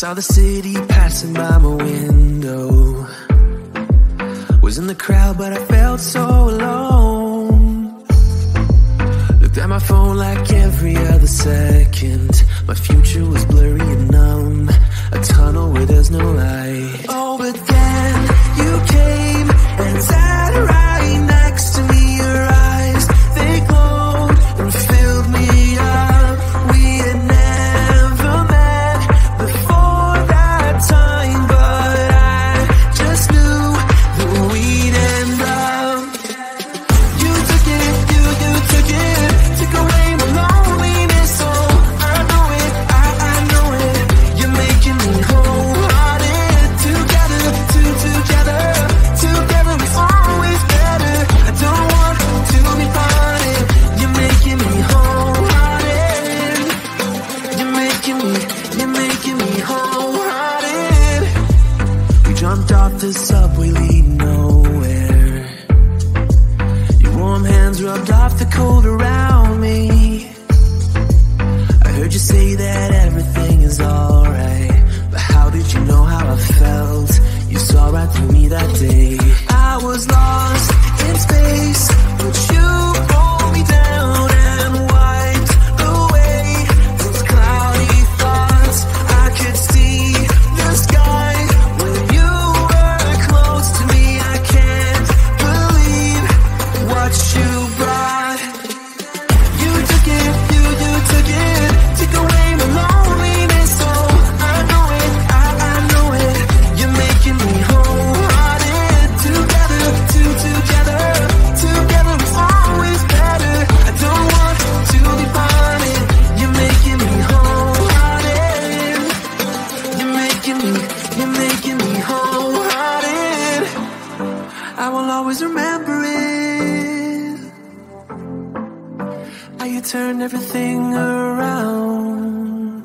Saw the city passing by my window. Was in the crowd, but I felt so alone. Looked at my phone like every other second. My future was blurry and numb, a tunnel where there's no light. Oh, but then you came and sat right next to me. Your eyes, they glowed and filled me up. We had never met before that time, but I just knew that we'd end up. You took it, you took it, took away my loneliness. So I know it, I know it. You're making me wholehearted. Together, together, together is always better. I don't want to be parted. You're making me wholehearted. You're making me wholehearted. We jumped off the subway leading nowhere. Your warm hands rubbed off the cold around me. I heard you say that everything is alright, but how did you know how I felt? You saw right through me that day. I was lost in space, but you pulled me down and wiped away those cloudy thoughts. I could see the sky when you were close to me. I can't believe what you brought. You took it, you took it, took away my loneliness. So I know it, I know it. You're making me wholehearted. Together, together, together is always better. I don't want to be parted. You're making me wholehearted. You're making me wholehearted. I will always remember it. How you turned everything around.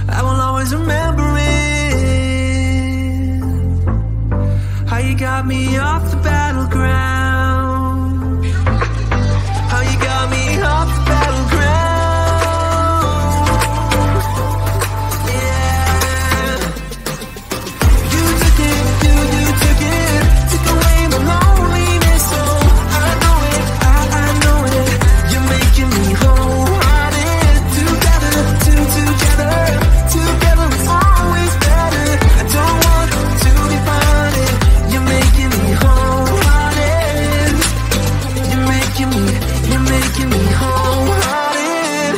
I will always remember it. How you got me off the battleground. How you got me off the battleground. Yeah. You took it, you took it, took away my loneliness. So I know it, I know it. You're making me wholehearted. Together, together, together is always better. I don't want to be parted. You're making me wholehearted. You're making me wholehearted.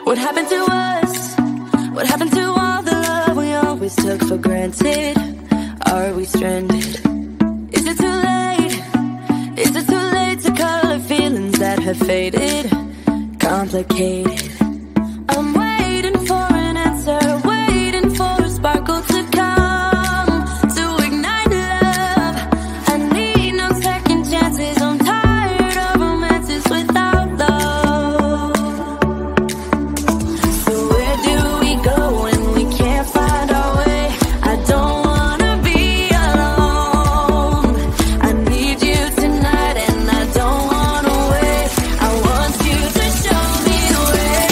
What happened to us? What happened to all the love we always took for granted? Are we stranded? Is it too late? Is it too late to color feelings that have faded? Complicated. I'm waiting for an answer, waiting for a sparkle to come to ignite love. I need no second chances. I'm tired of romances without love. So where do we go when we can't find our way? I don't wanna be alone. I need you tonight and I don't wanna wait. I want you to show me the way.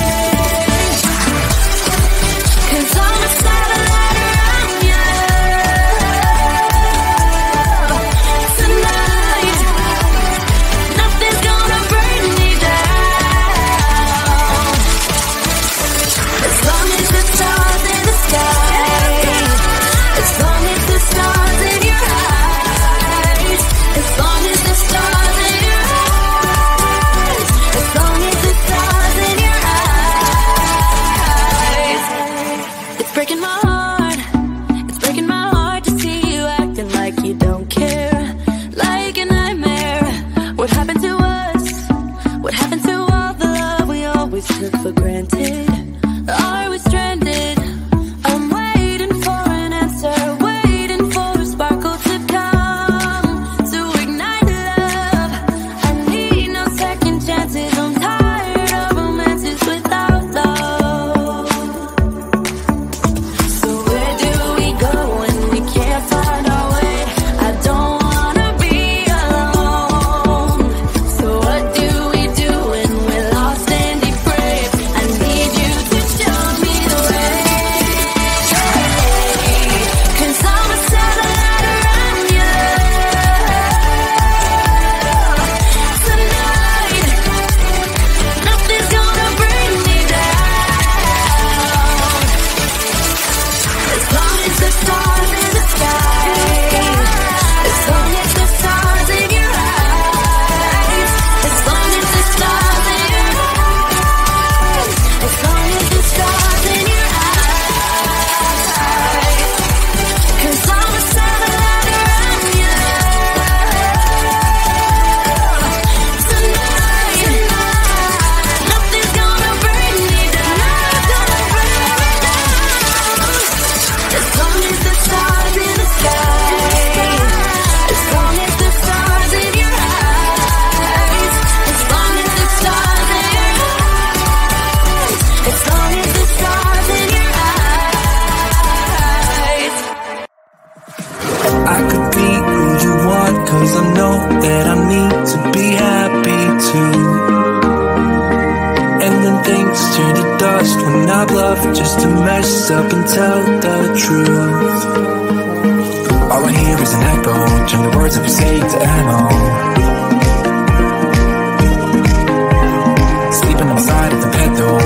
to mess up and tell the truth. All I hear is an echo, turn the words of you say to ammo. Sleeping on the side of the bed though,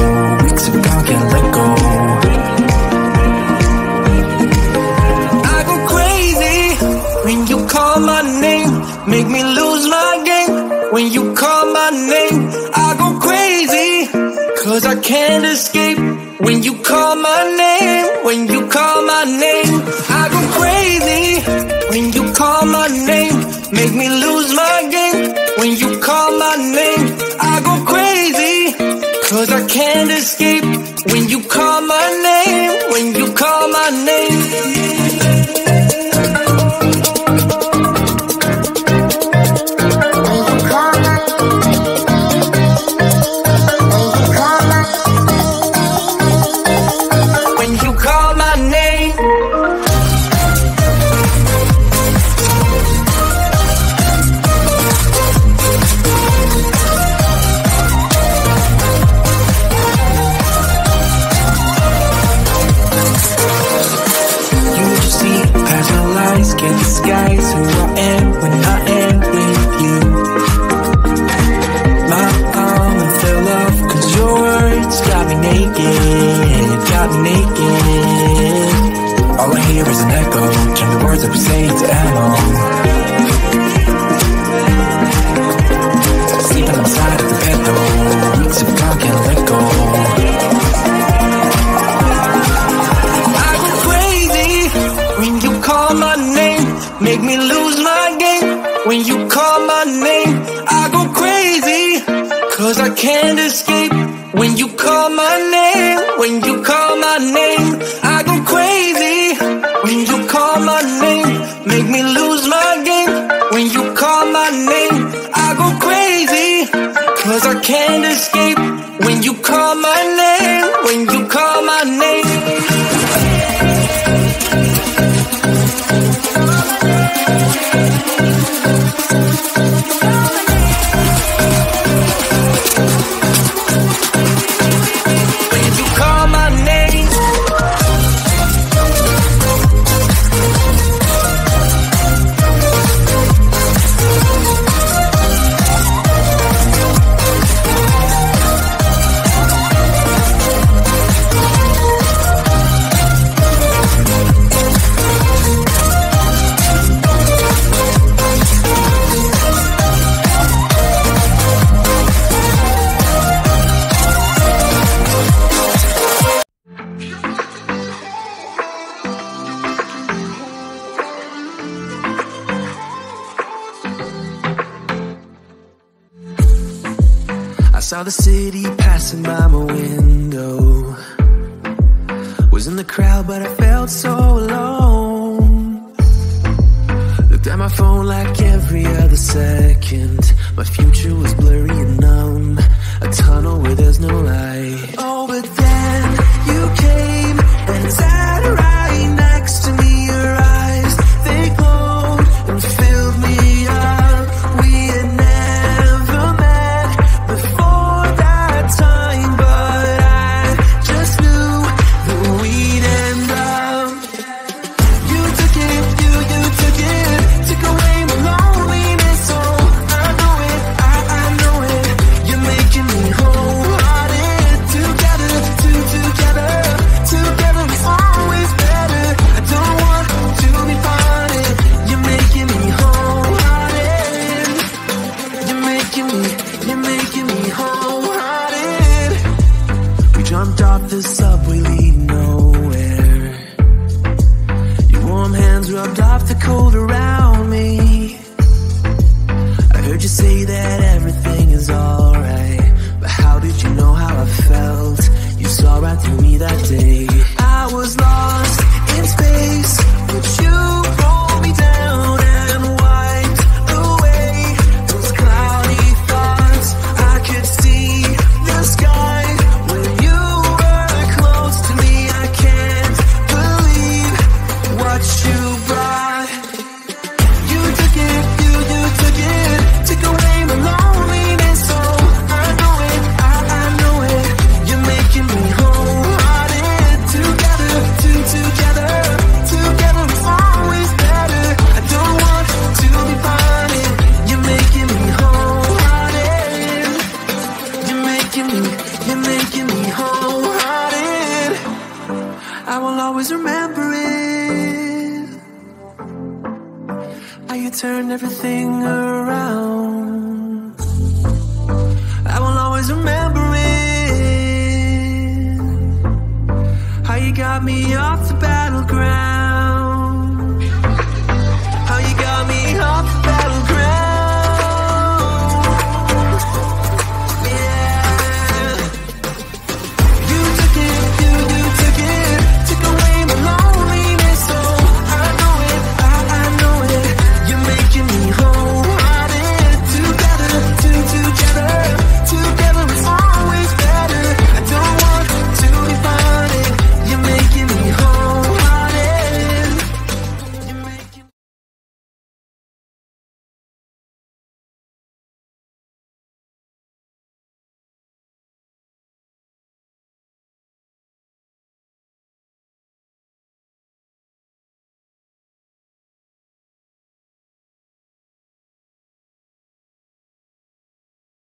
weeks of gone, can't let go. I go crazy when you call my name, make me lose my game. When you call my name, I go crazy, 'cause I can't escape. When you call my name, when you call my name, I go crazy. When you call my name, make me lose my game. When you call my name, I go crazy, 'cause I can't escape. When you call my name, when you call my name. Can't disguise who I am when I am with you. My arm fell off 'cause your words got me naked, got me naked. All I hear is an echo, turn the words that we say to ammo. Sleeping on the side of the bed though, weeks of gone, can't let go. I go crazy when you call my name, make me lose my game. When you call my name, I go crazy, 'cause I can't escape. When you call my name, when you call my name, I go crazy. When you call my name, make me lose my game. When you call my name, I go crazy, 'cause I can't escape. When you call my name, when you call my name. I saw the city passing by my window. Was in the crowd, but I felt so alone. Looked at my phone like every other second. My future was blurry and numb, a tunnel where there's no light. Oh, but then you came and sat right next to me. Your eyes, they glowed and filled me up. We had never met before that time, but I just knew that we'd end up. You took it, you took it, took away my loneliness. Oh, I know it, I know it. You're making me wholehearted. Together, together, together is always better. I don't want to be parted. You're making me wholehearted. You're making me wholehearted. We jumped off the subway leading nowhere. Your warm hands rubbed off the cold around me. I heard you say that everything is alright, but how did you know how I felt? You saw right through me that day. I was lost in space, but you pulled me down and wiped away those cloudy thoughts. I could see the sky when you were close to me. I can't believe what you brought. You took it, you took it, took away my loneliness. Oh, I know it, I know it. You're making me wholehearted. turn everything around. I will always remember it, how you got me off the battleground.